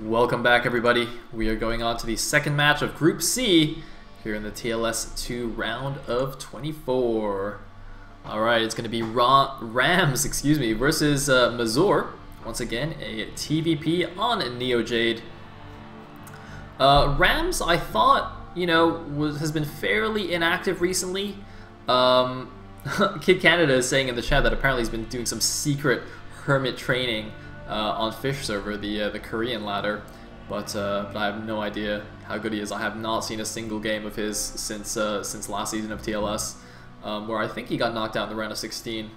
Welcome back, everybody. We are going on to the second match of Group C here in the TLS2 round of 24. Alright, it's going to be Rams versus Mazur. Once again, a TVP on Neo Jade. Rams, I thought, has been fairly inactive recently. Kid Canada is saying in the chat that apparently he's been doing some secret hermit training on Fish server, the Korean ladder, but I have no idea how good he is. I have not seen a single game of his since last season of TLS, where I think he got knocked out in the round of 16,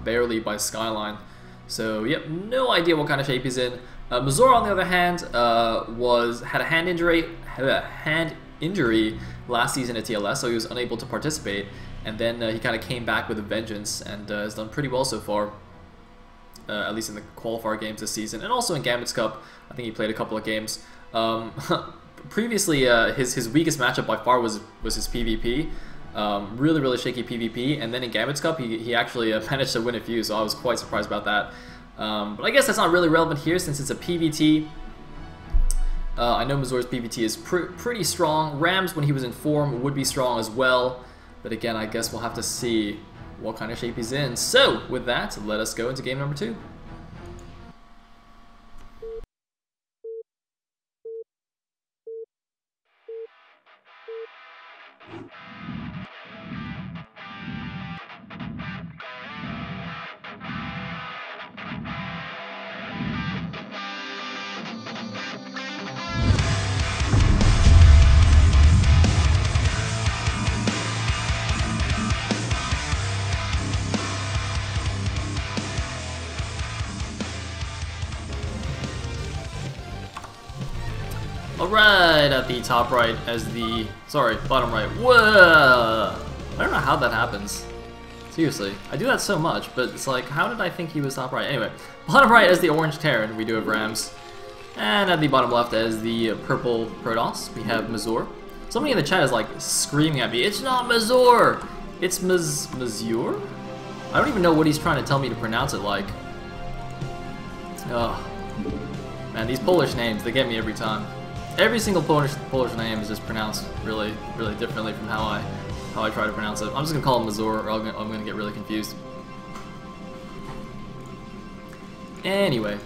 barely by Skyline. So yep, no idea what kind of shape he's in. Mazur, on the other hand, had a hand injury last season at TLS, so he was unable to participate, and then he kind of came back with a vengeance and has done pretty well so far. At least in the qualifier games this season, and also in Gambit's Cup. I think he played a couple of games. Previously, his weakest matchup by far was his PvP. Really shaky PvP, and then in Gambit's Cup, he actually managed to win a few, so I was quite surprised about that. But I guess that's not really relevant here since it's a PvT. I know Mazur's PvT is pretty strong. Rams, when he was in form, would be strong as well. But again, I guess we'll have to see what kind of shape he's in. So, with that, let us go into game number 2. Alright, at the top right as the... Sorry, bottom right. Whoa! I don't know how that happens. Seriously. I do that so much, but it's like, how did I think he was top right? Anyway, bottom right as the orange Terran, we do have Rams. And at the bottom left as the purple Protoss, we have Mazur. Somebody in the chat is like screaming at me, it's not Mazur! It's Mazur? I don't even know what he's trying to tell me to pronounce it like. Oh. Man, these Polish names, they get me every time. Every single Polish name is just pronounced really differently from how I try to pronounce it. I'm just gonna call him Mazur, or I'm gonna get really confused. Anyway,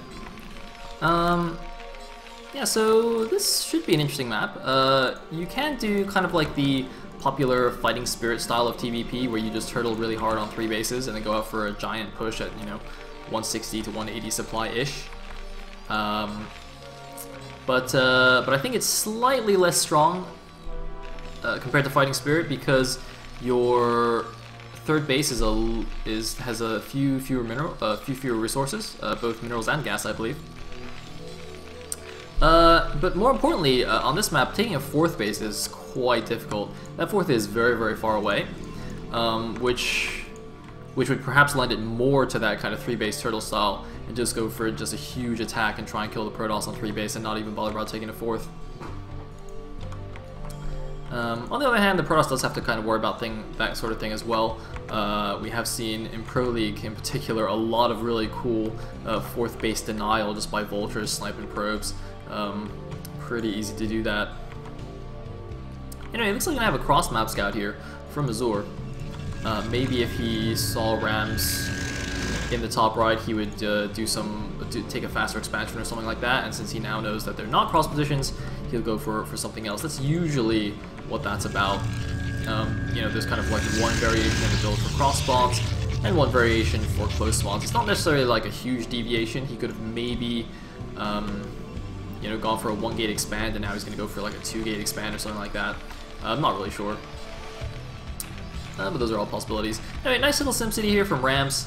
yeah. So this should be an interesting map. You can do kind of like the popular fighting spirit style of TVP, where you just turtle really hard on 3 bases and then go out for a giant push at 160 to 180 supply ish. But I think it's slightly less strong compared to Fighting Spirit, because your third base has a few fewer resources, both minerals and gas, I believe. But more importantly, on this map, taking a 4th base is quite difficult. That 4th is very far away, which would perhaps lend it more to that kind of 3-base turtle style, and just go for just a huge attack and try and kill the Protoss on 3 base and not even bother about taking a 4th. On the other hand, the Protoss does have to kind of worry about that sort of thing as well. We have seen in Pro League in particular a lot of really cool 4th base denial just by vultures sniping probes. Pretty easy to do that. Anyway, it looks like we're gonna have a cross map scout here from Mazur. Maybe if he saw Rams in the top right, he would take a faster expansion or something like that, and since he now knows that they're not cross positions, he'll go for something else. That's usually what that's about. There's kind of like one variation in the build for cross spawns, and one variation for close spawns. It's not necessarily like a huge deviation. He could have maybe gone for a 1-gate expand, and now he's going to go for like a 2-gate expand or something like that. I'm not really sure. But those are all possibilities. Anyway, nice little SimCity here from Rams.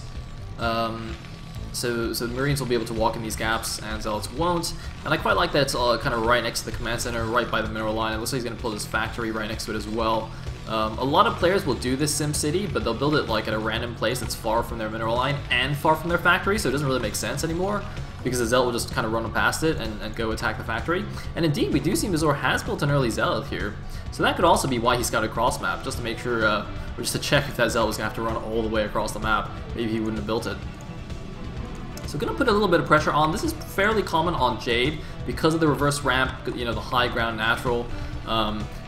So the Marines will be able to walk in these gaps, and Zealots won't. And I quite like that it's kind of right next to the command center, right by the mineral line. It looks like he's going to pull his factory right next to it as well. A lot of players will do this SimCity, but they'll build it like at a random place that's far from their mineral line and far from their factory, so it doesn't really make sense anymore, because the Zealot will just kind of run past it and go attack the factory. And indeed, we do see Mazur has built an early Zealot here, so that could also be why he's got a cross map, just to make sure, or just to check if that Zealot was going to have to run all the way across the map. Maybe he wouldn't have built it. So So gonna put a little bit of pressure on. This is fairly common on Jade because of the reverse ramp, you know, the high ground natural.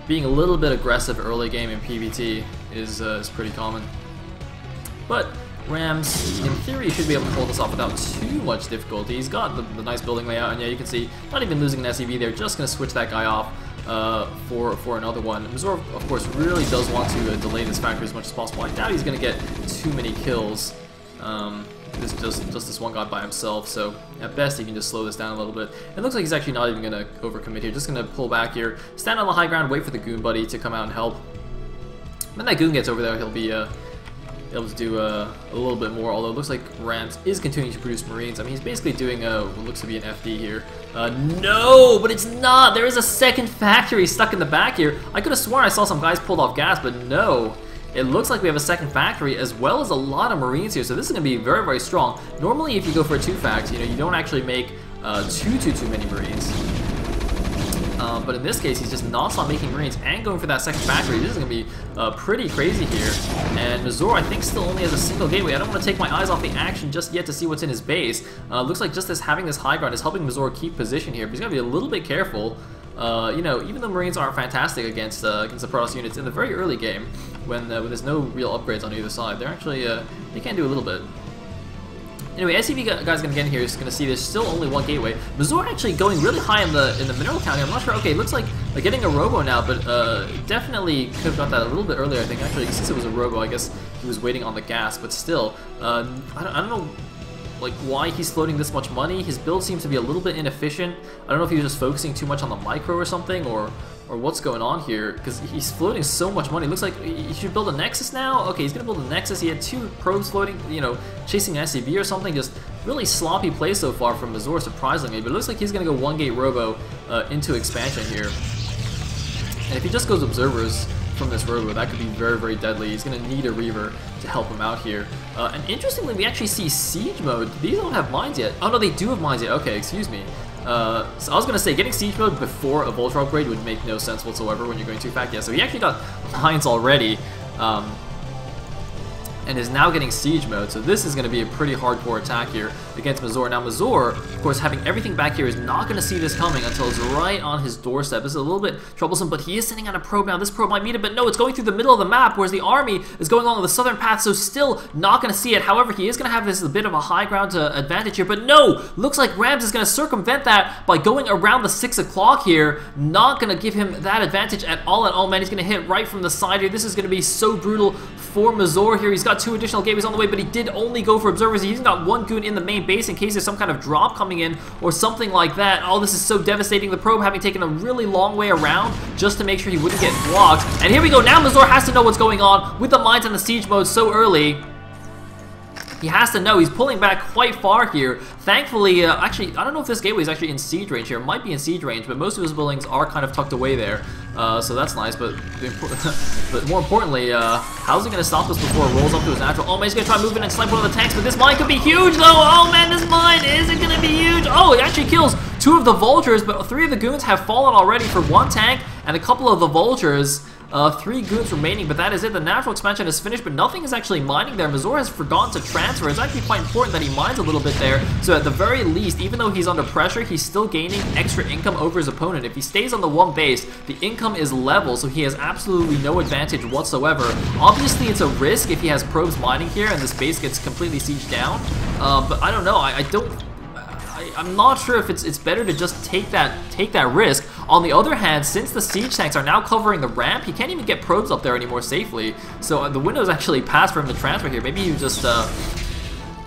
Being a little bit aggressive early game in PvT is pretty common. But Rams, in theory, should be able to pull this off without too much difficulty. He's got the nice building layout, and yeah, you can see, not even losing an SEV there, just going to switch that guy off for another one. Mazur, of course, really does want to delay this factory as much as possible. I doubt he's going to get too many kills. This just this one guy by himself, so at best he can just slow this down a little bit. It looks like he's actually not even going to overcommit here, just going to pull back here, stand on the high ground, wait for the goon buddy to come out and help. When that goon gets over there, he'll be able to do a little bit more, although it looks like Rams is continuing to produce Marines. I mean, he's basically doing what looks to be an FD here. No, but it's not! There is a second factory stuck in the back here. I could have sworn I saw some guys pulled off gas, but no. It looks like we have a second factory as well as a lot of Marines here, so this is going to be very, very strong. Normally, if you go for a 2-fact, you know, you don't actually make too many Marines. But in this case, he's just non-stop making Marines and going for that second factory. This is going to be pretty crazy here. And Mazur, I think, still only has a single gateway. I don't want to take my eyes off the action just yet to see what's in his base. Looks like just having this high ground is helping Mazur keep position here, but he's got to be a little bit careful. You know, even though Marines aren't fantastic against the Protoss units in the very early game, when there's no real upgrades on either side, they're actually, they can do a little bit. Anyway, SCV guy's gonna get in here. He's gonna see there's still only one gateway. Mazur actually going really high in the mineral count here. I'm not sure. Okay, looks like getting a robo now, but definitely could have got that a little bit earlier. I think actually, since it was a robo, I guess he was waiting on the gas. But still, I don't know, like why he's floating this much money. His build seems to be a little bit inefficient. I don't know if he was just focusing too much on the micro or something, or what's going on here, because he's floating so much money. It looks like he should build a Nexus now. Okay, he's gonna build a Nexus. He had 2 probes floating, you know, chasing an SCV or something. Just really sloppy play so far from Mazur, surprisingly. But it looks like he's gonna go 1-gate robo into expansion here. And if he just goes observers from this robo, that could be very, very deadly. He's gonna need a Reaver to help him out here. And interestingly, we actually see siege mode. These don't have mines yet. Oh no, they do have mines yet. Okay, excuse me. So I was gonna say, getting siege mode before a Vulture upgrade would make no sense whatsoever when you're going 2-fact. Yeah, so he actually got mines already, and is now getting siege mode. So this is going to be a pretty hardcore attack here against Mazur. Now Mazur, of course, having everything back here, is not going to see this coming until it's right on his doorstep. This is a little bit troublesome, but he is sending out a probe now. This probe might meet it, but no, it's going through the middle of the map, whereas the army is going along the southern path, so still not going to see it. However, he is going to have this a bit of a high ground advantage here, but no, looks like Rams is going to circumvent that by going around the 6 o'clock here. Not going to give him that advantage at all, man. He's going to hit right from the side here. This is going to be so brutal for Mazur here. He's got 2 additional gateways on the way, but he did only go for observers. He's got 1 goon in the main base in case there's some kind of drop coming in or something like that. Oh, this is so devastating. The probe having taken a really long way around just to make sure he wouldn't get blocked. And here we go. Now Mazur has to know what's going on with the mines and the siege mode so early. He has to know. He's pulling back quite far here. Thankfully, actually, I don't know if this gateway is actually in siege range here. It might be in siege range, but most of his buildings are kind of tucked away there. So that's nice, but more importantly, how's he going to stop this before it rolls up to his natural? Oh man, he's going to try moving and snipe one of the tanks, but this mine could be huge though! Oh man, this mine isn't going to be huge! Oh, it actually kills 2 of the vultures, but 3 of the goons have fallen already for 1 tank and a couple of the vultures. 3 goons remaining, but that is it. The natural expansion is finished, but nothing is actually mining there. Mazur has forgotten to transfer. It's actually quite important that he mines a little bit there, so at the very least, even though he's under pressure, he's still gaining extra income over his opponent. If he stays on the 1 base, the income is level, so he has absolutely no advantage whatsoever. Obviously, it's a risk if he has probes mining here and this base gets completely sieged down, but I don't know. I'm not sure if it's better to just take that risk. On the other hand, since the siege tanks are now covering the ramp, he can't even get probes up there anymore safely. So the window's actually passed for him to transfer here. Maybe he just, I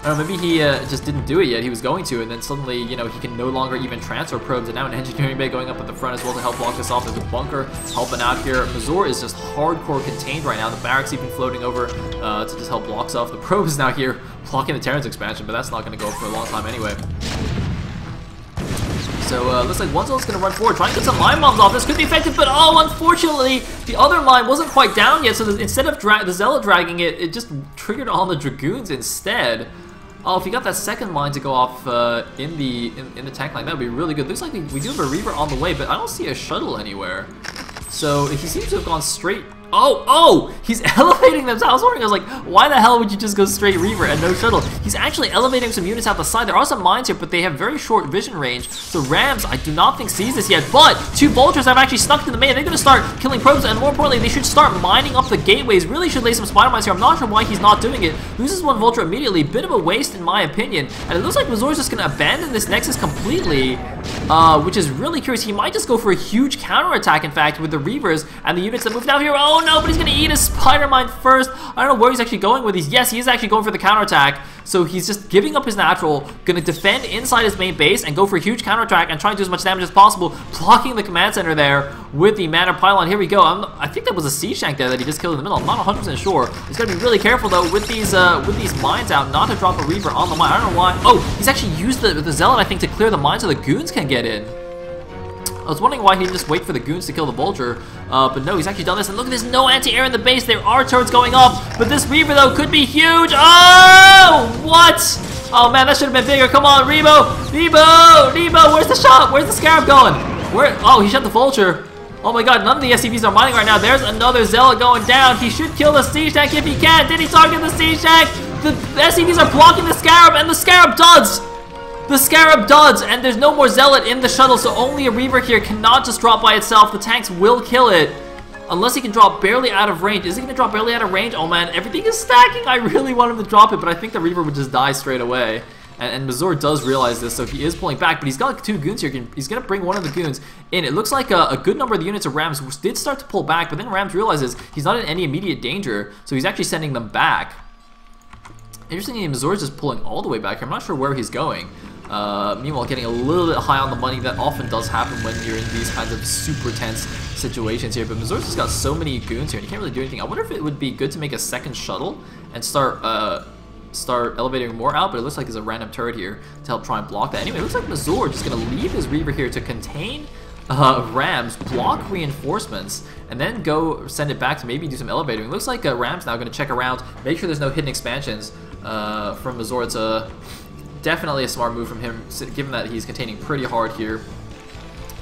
don't know, maybe he just didn't do it yet. He was going to, and then suddenly, you know, he can no longer even transfer probes. And now an engineering bay going up at the front as well to help block this off. There's a bunker helping out here. Mazur is just hardcore contained right now. The barracks even floating over to just help block off. The probe is now here blocking the Terran's expansion, but that's not going to go for a long time anyway. So looks like one zone's going to run forward, trying to get some mine bombs off. This could be effective, but oh, unfortunately, the other mine wasn't quite down yet. So instead of the Zealot dragging it, it just triggered on the Dragoons instead. Oh, if he got that second mine to go off in the tank line, that would be really good. Looks like we do have a Reaver on the way, but I don't see a shuttle anywhere. So he seems to have gone straight. Oh, he's elevating them. So I was wondering, I was like, why the hell would you just go straight Reaver and no shuttle? He's actually elevating some units out the side. There are some mines here, but they have very short vision range. So Rams, I do not think sees this yet, but 2 vultures have actually snuck to the main. They're going to start killing probes, and more importantly, they should start mining up the gateways. Really should lay some spider mines here. I'm not sure why he's not doing it. Loses 1 vulture immediately. Bit of a waste in my opinion. And it looks like Mazur's just going to abandon this Nexus completely, which is really curious. He might just go for a huge counterattack, in fact, with the Reavers and the units that moved out here. Oh no, but he's gonna eat his spider mine first. I don't know where he's actually going with these. Yes, he is actually going for the counterattack. So he's just giving up his natural, gonna defend inside his main base and go for a huge counterattack and try and do as much damage as possible, blocking the command center there with the mana pylon. Here we go. I think that was a siege tank there that he just killed in the middle. I'm not 100% sure. He's gotta be really careful though with these mines out, not to drop a Reaver on the mine. I don't know why. Oh, he's actually used the Zealot, I think, to clear the mine so the goons can get in. I was wondering why he didn't just wait for the goons to kill the vulture, but no, he's actually done this. And look at this, no anti-air in the base. There are turrets going up, but this Reaver though could be huge. Oh, what? Oh man, that should have been bigger. Come on, Rebo, where's the shot? Where's the Scarab going? Where? Oh, he shot the vulture. Oh my god, none of the SCVs are mining right now. There's another Zealot going down. He should kill the siege tank if he can. Did he target the siege tank? The SCVs are blocking the Scarab, and the Scarab does. The Scarab does, and there's no more Zealot in the shuttle, so only a Reaver here cannot just drop by itself. The tanks will kill it, unless he can drop barely out of range. Is he going to drop barely out of range? Oh man, everything is stacking. I really want him to drop it, but I think the Reaver would just die straight away. And Mazur does realize this, so he is pulling back, but he's got 2 goons here. He's going to bring one of the goons in. It looks like a good number of the units of Rams did start to pull back, but then Rams realizes he's not in any immediate danger, so he's actually sending them back. Interestingly, Mazur is just pulling all the way back here. I'm not sure where he's going. Meanwhile, getting a little bit high on the money. That often does happen when you're in these kinds of super tense situations here. But Mazur's just got so many goons here, and you can't really do anything. I wonder if it would be good to make a second shuttle and start elevating more out. But it looks like there's a random turret here to help try and block that. Anyway, it looks like Mazur just going to leave his Reaver here to contain Rams, block reinforcements, and then go send it back to maybe do some elevating. It looks like Rams now going to check around, make sure there's no hidden expansions from Mazur. It's definitely a smart move from him, given that he's containing pretty hard here.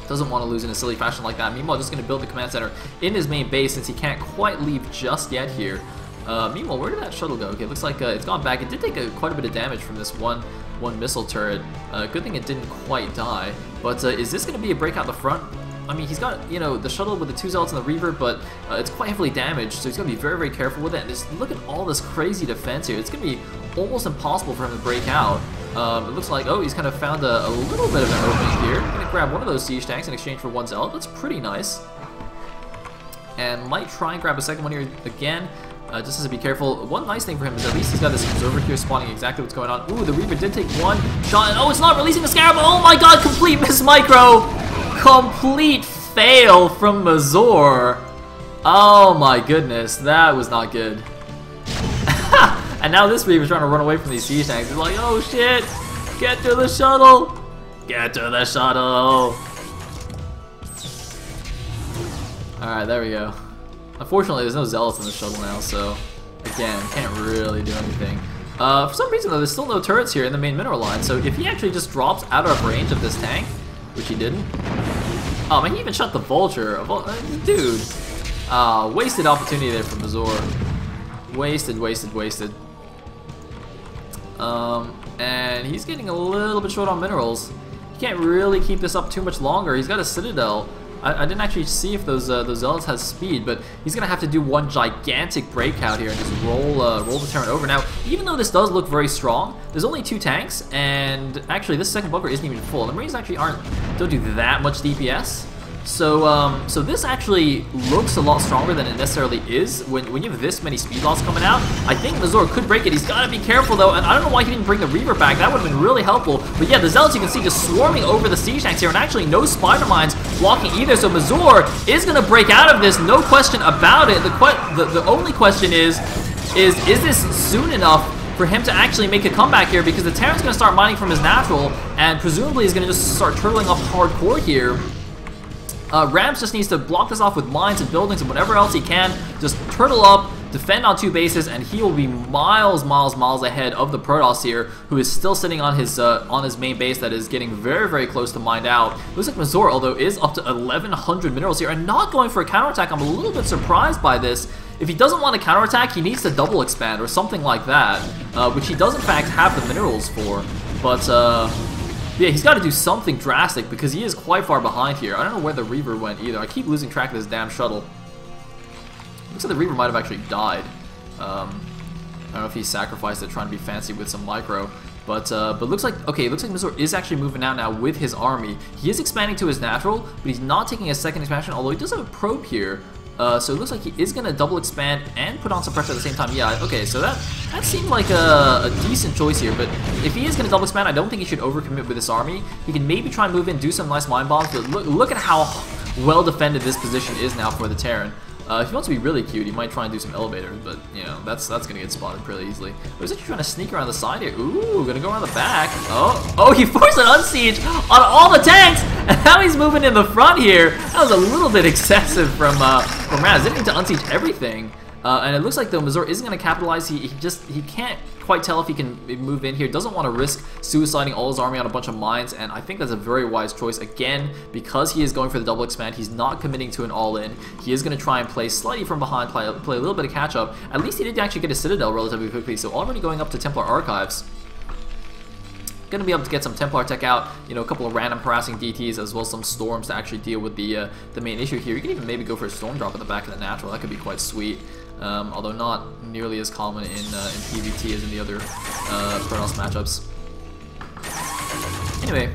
Doesn't want to lose in a silly fashion like that. Meanwhile, just going to build the command center in his main base since he can't quite leave just yet here. Meanwhile, where did that shuttle go? Okay, it looks like it's gone back. It did take quite a bit of damage from this one missile turret. Good thing it didn't quite die. But is this going to be a breakout the front? I mean, he's got, you know, the shuttle with the 2 Zealots and the Reaver, but it's quite heavily damaged, so he's going to be very, very careful with it. And just look at all this crazy defense here. It's going to be almost impossible for him to break out. It looks like, oh, he's kind of found a little bit of an opening here. Going to grab one of those siege tanks in exchange for 1 Zealot. That's pretty nice. And might try and grab a second one here again. Just to be careful. One nice thing for him is at least he's got this observer here spawning exactly what's going on. Ooh, the Reaver did take 1 shot. And, oh, it's not releasing the Scarab. Oh my god, complete miss micro. Complete fail from Mazur. Oh my goodness, that was not good. And now this Reaver's trying to run away from these siege tanks. He's like, oh shit, get to the shuttle. Get to the shuttle. Alright, there we go. Unfortunately, there's no Zealots in the shuttle now, so again, can't really do anything. For some reason though, there's still no turrets here in the main mineral line, so if he actually just drops out of range of this tank, which he didn't. Oh man, he even shot the vulture. Dude. Wasted opportunity there from Mazur. Wasted. And he's getting a little bit short on minerals. He can't really keep this up too much longer. He's got a Citadel. I didn't actually see if those Zealots has speed, but he's gonna have to do one gigantic breakout here and just roll the turret over. Now, even though this does look very strong, there's only 2 tanks, and actually this second bunker isn't even full. The Marines actually don't do that much DPS. So so this actually looks a lot stronger than it necessarily is when you have this many speed loss coming out. I think Mazur could break it. He's got to be careful though, and I don't know why he didn't bring the Reaver back. That would have been really helpful. But yeah, the Zealots you can see just swarming over the siege tanks here, and actually no spider mines blocking either. So Mazur is going to break out of this, no question about it. The only question is this soon enough for him to actually make a comeback here? Because the Terran's going to start mining from his natural, and presumably is going to just start turtling up hardcore here. Rams just needs to block this off with mines and buildings and whatever else he can. Just turtle up, defend on 2 bases, and he will be miles ahead of the Protoss here, who is still sitting on his main base that is getting very close to mined out. Looks like Mazur, although, is up to 1,100 minerals here and not going for a counterattack. I'm a little bit surprised by this. If he doesn't want to counterattack, he needs to double expand or something like that, which he does in fact have the minerals for. But yeah, he's got to do something drastic because he is quite far behind here. I don't know where the Reaver went either. I keep losing track of this damn shuttle. Looks like the Reaver might have actually died. I don't know if he sacrificed it trying to be fancy with some micro. But looks like, okay, it looks like Mazur is actually moving out now with his army. He is expanding to his natural, but he's not taking a second expansion, although he does have a probe here. So it looks like he is going to double expand and put on some pressure at the same time. Yeah, okay, so that seemed like a decent choice here. But if he is going to double expand, I don't think he should overcommit with this army. He can maybe try and move in, do some nice mine bombs, but look at how well defended this position is now for the Terran. If he wants to be really cute, he might try and do some elevators, but, you know, that's going to get spotted pretty easily. But he's actually trying to sneak around the side here. Ooh, going to go around the back. Oh, he forced an unsiege on all the tanks, and now he's moving in the front here. That was a little bit excessive from Raz. Didn't need to unsiege everything. And it looks like, though, Mazur isn't going to capitalize. He can't quite tell if he can move in here. Doesn't want to risk suiciding all his army on a bunch of mines, and I think that's a very wise choice. Again, because he is going for the double expand, he's not committing to an all-in. He is going to try and play slightly from behind, play a little bit of catch-up. At least he did actually get a Citadel relatively quickly, so already going up to Templar Archives. Going to be able to get some Templar tech out, you know, a couple of random harassing DTs, as well as some storms to actually deal with the main issue here. You can even maybe go for a storm drop at the back of the natural. That could be quite sweet. Although not nearly as common in PvT as in the other Protoss matchups. Anyway,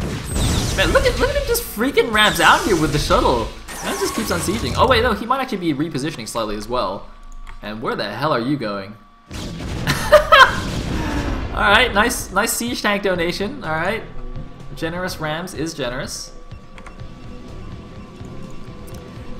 man, look at him just freaking ramps out here with the shuttle. Man just keeps on sieging. Oh wait, no, he might actually be repositioning slightly as well. And where the hell are you going? All right, nice siege tank donation. All right, generous Rams is generous.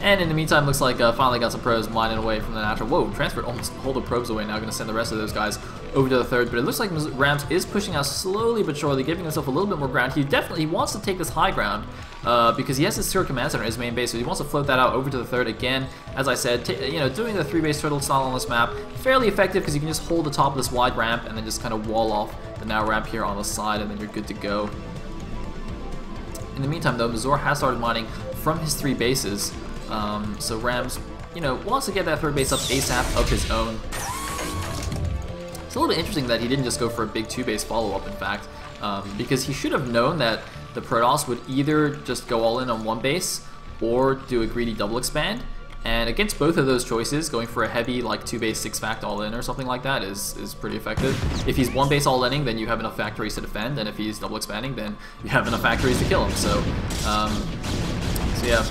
And in the meantime, looks like finally got some probes mining away from the natural. Whoa, transferred almost all the probes away. Now going to send the rest of those guys over to the third. But it looks like Rams is pushing out slowly but surely, giving himself a little bit more ground. He wants to take this high ground because he has his Zero Command Center in his main base, so he wants to float that out over to the third again. As I said, you know, doing the 3-base turtle style on this map, fairly effective because you can just hold the top of this wide ramp and then just kind of wall off the narrow ramp here on the side, and then you're good to go. In the meantime, though, Mazur has started mining from his 3 bases. So Rams, you know, wants to get that third base up ASAP of his own. It's a little bit interesting that he didn't just go for a big 2-base follow-up, in fact, because he should have known that the Protoss would either just go all in on 1 base or do a greedy double expand. And against both of those choices, going for a heavy like 2-base 6-fact all-in or something like that is pretty effective. If he's 1-base all-inning, then you have enough factories to defend, and if he's double expanding, then you have enough factories to kill him. So yeah.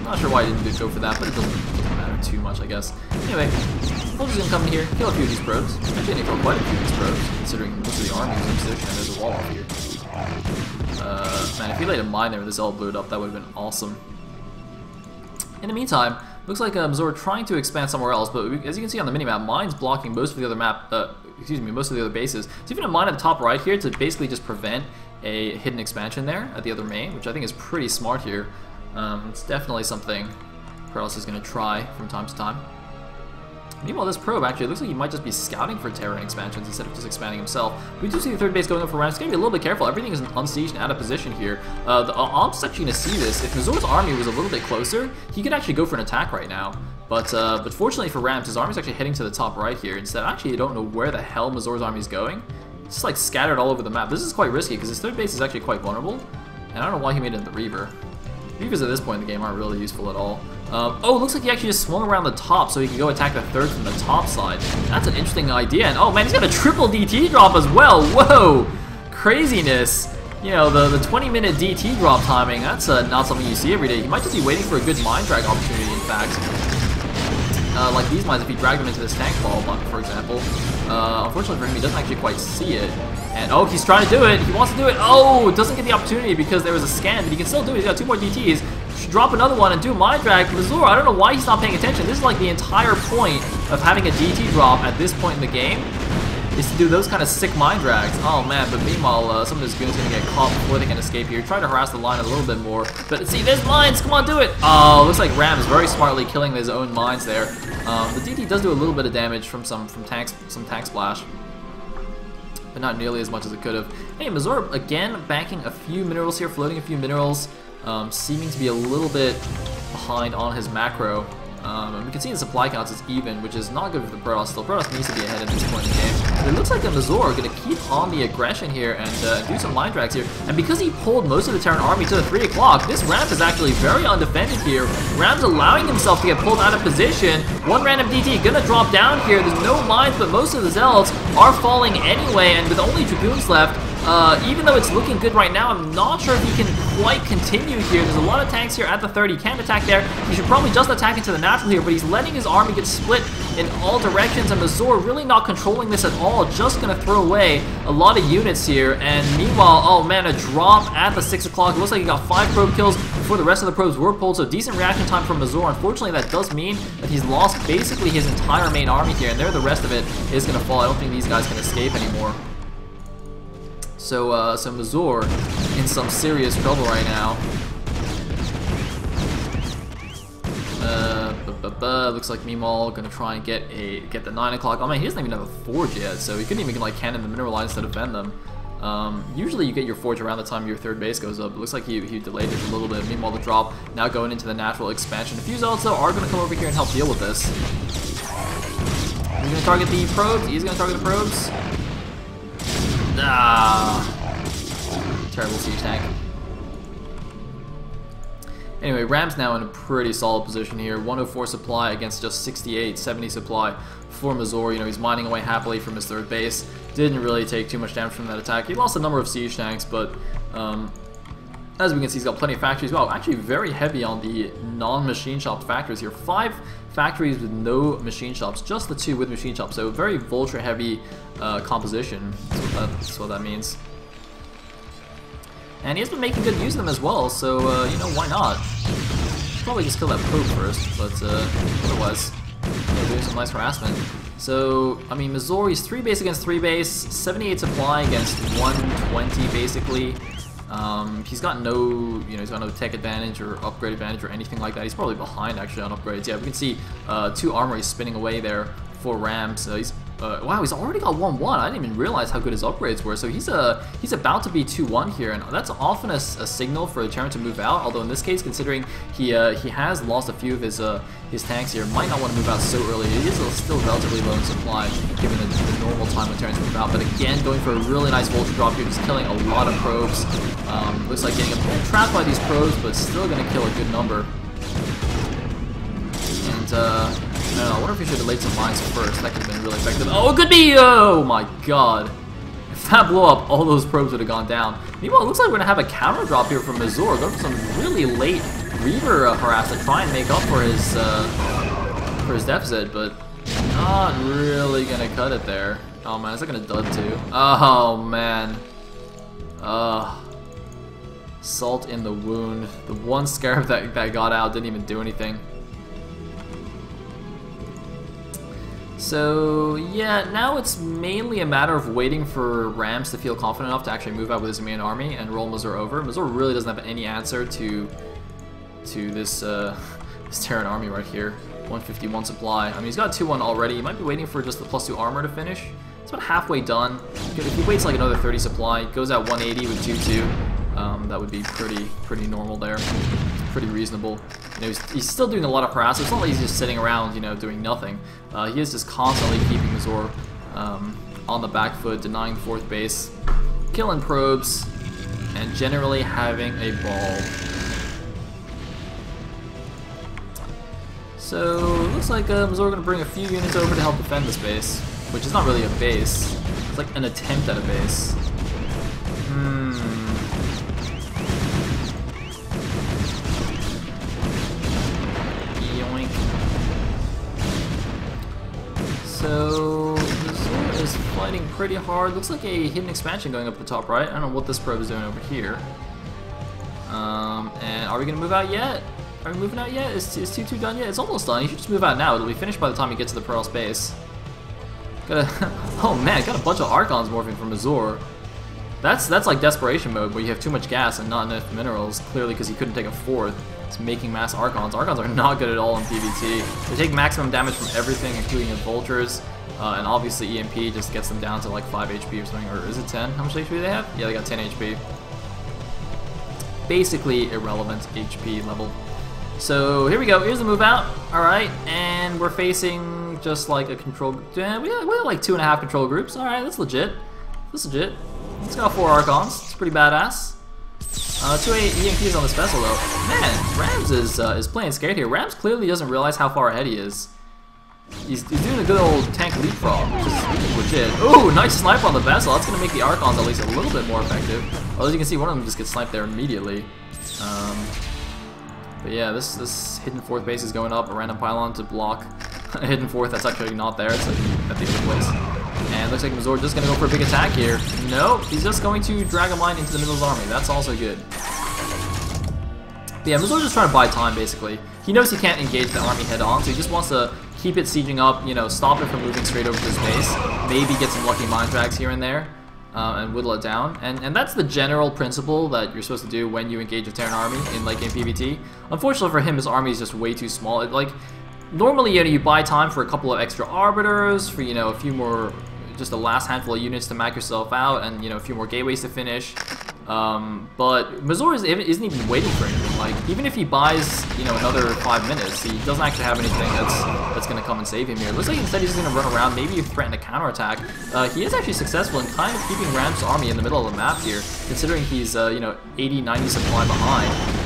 Not sure why I didn't go for that, but it doesn't matter too much, I guess. Anyway, we're just gonna come in here, kill a few of these probes. Actually, I need to kill quite a few of these probes, considering most of the army is in position and there's a wall off here. Man, if he laid a mine there and this all blew it up, that would have been awesome. In the meantime, looks like Mazur trying to expand somewhere else, but as you can see on the minimap, mine's blocking most of the other most of the other bases. So even a mine at the top right here to basically just prevent a hidden expansion there at the other main, which I think is pretty smart here. It's definitely something Protoss is going to try from time to time. Meanwhile, this probe actually looks like he might just be scouting for Terran expansions instead of just expanding himself. We do see the third base going up for Rams. He's going to be a little bit careful. Everything is unsieged and out of position here. The Omp's actually going to see this. If Mazur's army was a little bit closer, he could actually go for an attack right now. But fortunately for Rams, his army's actually heading to the top right here. Instead, actually, I don't know where the hell Mazur's army is going. It's just like scattered all over the map. This is quite risky because his third base is actually quite vulnerable. And I don't know why he made it the Reaver. Reavers at this point in the game aren't really useful at all. Oh, it looks like he actually just swung around the top so he can go attack the third from the top side. That's an interesting idea. And oh man, he's got a triple DT drop as well. Whoa! Craziness. You know, the 20-minute DT drop timing, that's not something you see every day. He might just be waiting for a good mine drag opportunity, in fact. Like these mines, if he dragged them into this tank ball, for example. Unfortunately for him, he doesn't actually quite see it. And oh, he's trying to do it. He wants to do it. Oh, doesn't get the opportunity because there was a scan, but he can still do it. He's got 2 more DTs. Should drop another one and do mine drag. Mazur, I don't know why he's not paying attention. This is like the entire point of having a DT drop at this point in the game. is to do those kind of sick mind drags. Oh man, but meanwhile, some of his goons are going to get caught before they can escape here. Try to harass the line a little bit more. But see, there's mines! Come on, do it! Oh, looks like Ram is very smartly killing his own mines there. The DT does do a little bit of damage from some tank splash, but not nearly as much as it could have. Hey, Mazur again banking a few minerals here, floating a few minerals, seeming to be a little bit behind on his macro. And we can see the supply counts is even, which is not good for the Protoss. Still, Protoss needs to be ahead at this point in the game. But it looks like the Mazur are going to keep on the aggression here and do some line drags here. And because he pulled most of the Terran army to the 3 o'clock, this ramp is actually very undefended here. Ram's allowing himself to get pulled out of position. One random DT going to drop down here. There's no mines, but most of the Zealots are falling anyway. And with only Dragoons left, even though it's looking good right now, I'm not sure if he can quite continue here. There's a lot of tanks here at the 30. Can't attack there. He should probably just attack into the natural here, but he's letting his army get split in all directions, and Mazur really not controlling this at all. Just going to throw away a lot of units here, and meanwhile, oh man, a drop at the 6 o'clock. It looks like he got 5 probe kills before the rest of the probes were pulled, so decent reaction time from Mazur. Unfortunately, that does mean that he's lost basically his entire main army here, and there the rest of it is going to fall. I don't think these guys can escape anymore. So, so Mazur in some serious trouble right now. Looks like Meemaw gonna try and get the 9 o'clock. Oh man, he doesn't even have a forge yet, so he couldn't even like cannon the mineral lines to defend them. Usually you get your forge around the time your 3rd base goes up. It looks like he delayed it a little bit. Meanwhile, the drop now going into the natural expansion. A few Zealots though are gonna come over here and help deal with this. He's gonna target the probes. He's gonna target the probes. Ah, terrible siege tank. Anyway, Ram's now in a pretty solid position here. 104 supply against just 68, 70 supply for Mazur. You know, he's mining away happily from his 3rd base. Didn't really take too much damage from that attack. He lost a number of siege tanks, but as we can see, he's got plenty of factories. Wow, actually very heavy on the non-machine shop factories here. 5 factories with no machine shops, just the 2 with machine shops. So very Vulture heavy composition. That's what that means. And he has been making good use of them as well, so, you know, why not? Probably just kill that probe first, but otherwise, doing some nice harassment. So, I mean, Mazur, he's 3 base against 3 base, 78 supply against 120 basically. He's got no, he's got no tech advantage or upgrade advantage or anything like that. He's probably behind actually on upgrades. Yeah, we can see 2 armories spinning away there for Ram. So he's wow, he's already got 1-1. I didn't even realize how good his upgrades were. So he's about to be 2-1 here, and that's often a signal for the Terran to move out. Although in this case, considering he has lost a few of his tanks here, might not want to move out so early. He is still relatively low in supply given the normal time when Terrans move out. But again, going for a really nice Vulture drop here, just killing a lot of probes. Looks like getting a bit trapped by these probes, but still going to kill a good number. And I don't know, I wonder if we should have laid some mines first. That could have been really effective. Oh, it could be! Oh my god. If that blew up, all those probes would have gone down. Meanwhile, it looks like we're going to have a counter drop here from Mazur. Going for some really late Reaver harass to try and make up for his deficit, but not really going to cut it there. Oh man, is that going to dud too? Oh man. Salt in the wound. The one Scarab that got out didn't even do anything. So yeah, now it's mainly a matter of waiting for Rams to feel confident enough to actually move out with his main army and roll Mazur over. Mazur really doesn't have any answer to this this Terran army right here. 151 supply. I mean, he's got 2-1 already. He might be waiting for just the +2 armor to finish. It's about halfway done. If he waits like another 30 supply, goes at 180 with 2-2. That would be pretty normal there. Pretty reasonable. He's still doing a lot of harass. It's not like he's just sitting around, doing nothing. He is just constantly keeping Mazur on the back foot, denying 4th base, killing probes, and generally having a ball. So it looks like Mazur going to bring a few units over to help defend this base, which is not really a base. It's like an attempt at a base. So Mazur is fighting pretty hard. Looks like a hidden expansion going up the top right. I don't know what this probe is doing over here. And are we going to move out yet? Are we moving out yet? Is 2-2 done yet? It's almost done. He should just move out now. It'll be finished by the time he gets to the Protoss base. Got a oh man, got a bunch of Archons morphing from Mazur. That's like desperation mode, where you have too much gas and not enough minerals, clearly because he couldn't take a fourth. It's making mass Archons. Archons are not good at all in PvT. They take maximum damage from everything, including Vultures, and obviously EMP just gets them down to like 5 HP or something, or is it 10? How much HP do they have? Yeah, they got 10 HP. Basically irrelevant HP level. So here we go, here's the move out. Alright, and we're facing just like a control, we have like 2.5 control groups. Alright, that's legit. That's legit. It's got 4 Archons, it's pretty badass. 2 EMPs on this vessel though. Man, Rams is playing scared here. Rams clearly doesn't realize how far ahead he is. He's doing a good old tank leapfrog, which is legit. Ooh, nice snipe on the vessel. That's going to make the Archons at least a little bit more effective. Although as you can see, one of them just gets sniped there immediately. But yeah, this hidden fourth base is going up. A random pylon to block a hidden fourth that's actually not there. It's like at the other place. And looks like Mazur just going to go for a big attack here. Nope, he's just going to drag a mine into the middle of his army. That's also good. But yeah, Mazur's just trying to buy time, basically. He knows he can't engage the army head on, so he just wants to keep it sieging up, you know, stop it from moving straight over to his base. Maybe get some lucky mine drags here and there, and whittle it down. And that's the general principle that you're supposed to do when you engage a Terran army in late game PvT. Unfortunately for him, his army is just way too small. Normally, you know, you buy time for a couple of extra arbiters, for, you know, a few more, just the last handful of units to max yourself out, and, you know, a few more gateways to finish. But Mazur isn't even waiting for anything. Like, even if he buys, you know, another 5 minutes, he doesn't actually have anything that's going to come and save him here. It looks like instead he's going to run around, maybe threaten a counterattack. He is actually successful in kind of keeping Ram's army in the middle of the map here, considering he's, you know, 80, 90 supply behind.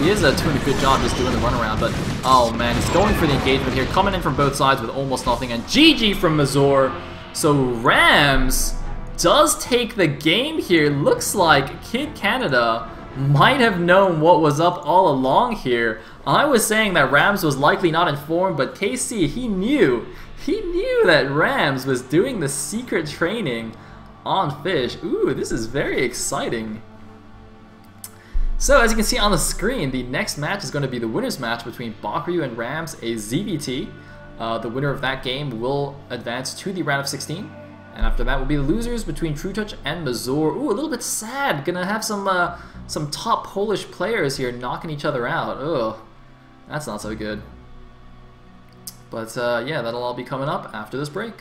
He is doing a good job just doing the runaround, but oh man, he's going for the engagement here, coming in from both sides with almost nothing, and GG from Mazur. So Rams does take the game here. Looks like Kid Canada might have known what was up all along here. I was saying that Rams was likely not informed, but KC, he knew that Rams was doing the secret training on Fish. Ooh, this is very exciting. So as you can see on the screen, the next match is going to be the winner's match between Bakryu and Rams, a ZVT. The winner of that game will advance to the round of 16. And after that will be the losers between True Touch and Mazur. Ooh, a little bit sad. Gonna have some top Polish players here knocking each other out. Ugh, that's not so good. But yeah, that'll all be coming up after this break.